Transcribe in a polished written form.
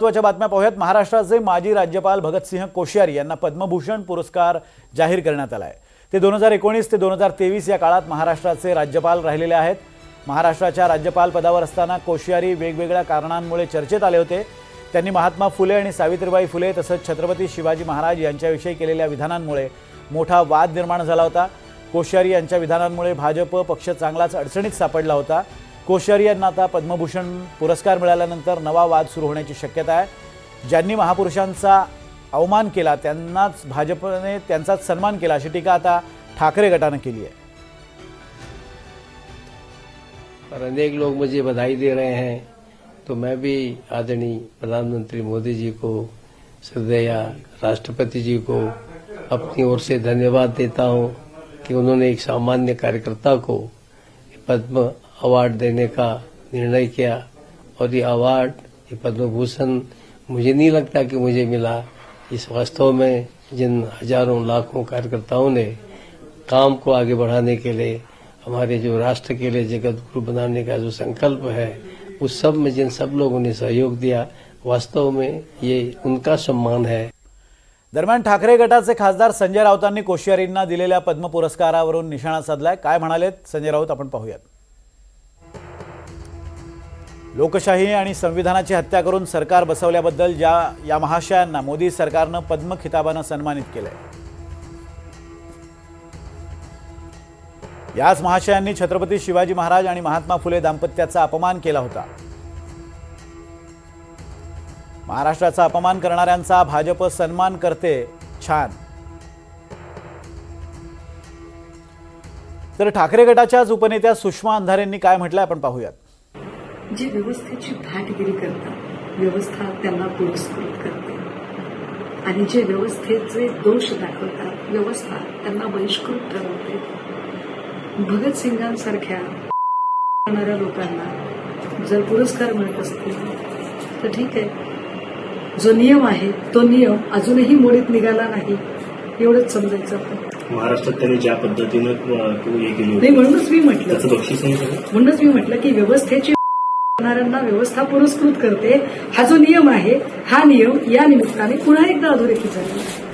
महत्त्वाच्या बातम्या पाहूयात। महाराष्ट्राचे माजी राज्यपाल भगतसिंह कोश्यारी यांना पद्मभूषण पुरस्कार जाहीर करण्यात आला आहे। ते 2019 ते 2023 या काळात महाराष्ट्राचे राज्यपाल राहिलेले आहेत। महाराष्ट्राच्या राज्यपाल पदावर असताना कोश्यारी वेगवेगळ्या कारणांमुळे चर्चेत आले होते। त्यांनी महात्मा फुले आणि सावित्रीबाई फुले तसंच छत्रपती शिवाजी महाराज यांच्याविषयी केलेल्या विधानांमुळे मोठा वाद निर्माण झाला होता। कोश्यारी यांच्या विधानांमुळे भाजप पक्ष चांगलाच अडचणीत सापडला होता। कोश्यारी यांना आता पद्मभूषण पुरस्कार मिळाल्यानंतर नवा वाद सुरू होण्याची शक्यता आहे। ज्यांनी महापुरुषांचा अवमान केला त्यांनाच भाजपने त्यांचाच सन्मान केला अशी टीका आता ठाकरे गटाने केली है। और अनेक लोग मुझे बधाई दे रहे हैं, तो मैं भी आदरणीय प्रधानमंत्री मोदी जी को, श्रद्धेय राष्ट्रपति जी को अपनी ओर से धन्यवाद देता हूं कि उन्होंने एक सामान्य कार्यकर्ता को पद्म अवार्ड देने का निर्णय किया। और ये अवार्ड, ये पद्म भूषण मुझे नहीं लगता कि मुझे मिला। इस वास्तव में जिन हजारों लाखों कार्यकर्ताओं ने काम को आगे बढ़ाने के लिए, हमारे जो राष्ट्र के लिए जगत गुरु बनाने का जो संकल्प है, उस सब में जिन सब लोगों ने सहयोग दिया, वास्तव में ये उनका सम्मान है। दरम्यान ठाकरे गटाचे खासदार संजय राऊतांनी कोश्यारींना दिलेल्या पद्म पुरस्कारावरून निशाणा साधलाय। काय म्हणालेत संजय राऊत आपण पाहूयात। लोकशाही आणि संविधानाची हत्या करून सरकार बसवल्याबद्दल या महाशयांना मोदी सरकारने पद्म खिताबाने सन्मानित केले। याच महाशयांनी छत्रपती शिवाजी महाराज आणि महात्मा फुले दाम्पत्याचा अपमान केला होता। महाराष्ट्राचा अपमान करणाऱ्यांचा भाजप सन्मान करते, छान। तर ठाकरे गटाच्याच उपनेत्या सुषमा अंधारेंनी काय म्हटलंय आपण पाहूयात। जे व्यवस्थेची धाटगिरी करतात, व्यवस्था त्यांना पुरस्कृत करते, आणि जे व्यवस्थेचे दोष दाखवतात, व्यवस्था त्यांना बहिष्कृत ठरवते। भगतसिंगांसारख्या करणाऱ्या लोकांना जर पुरस्कार मिळत असतील तर ठीक आहे। जो नियम आहे तो नियम अजूनही मोडीत निघाला नाही, एवढंच समजायचं आपण। महाराष्ट्रात त्यांनी ज्या पद्धतीनं हे केली नाही, म्हणूनच मी म्हटलं, त्याचं बक्षीस नाही झालं। म्हणूनच मी म्हटलं की व्यवस्थेची करणाऱ्यांना व्यवस्था पुरस्कृत करते। हा जो नियम आहे, हा नियम या निमित्ताने पुन्हा एकदा अधोरेखित झाला।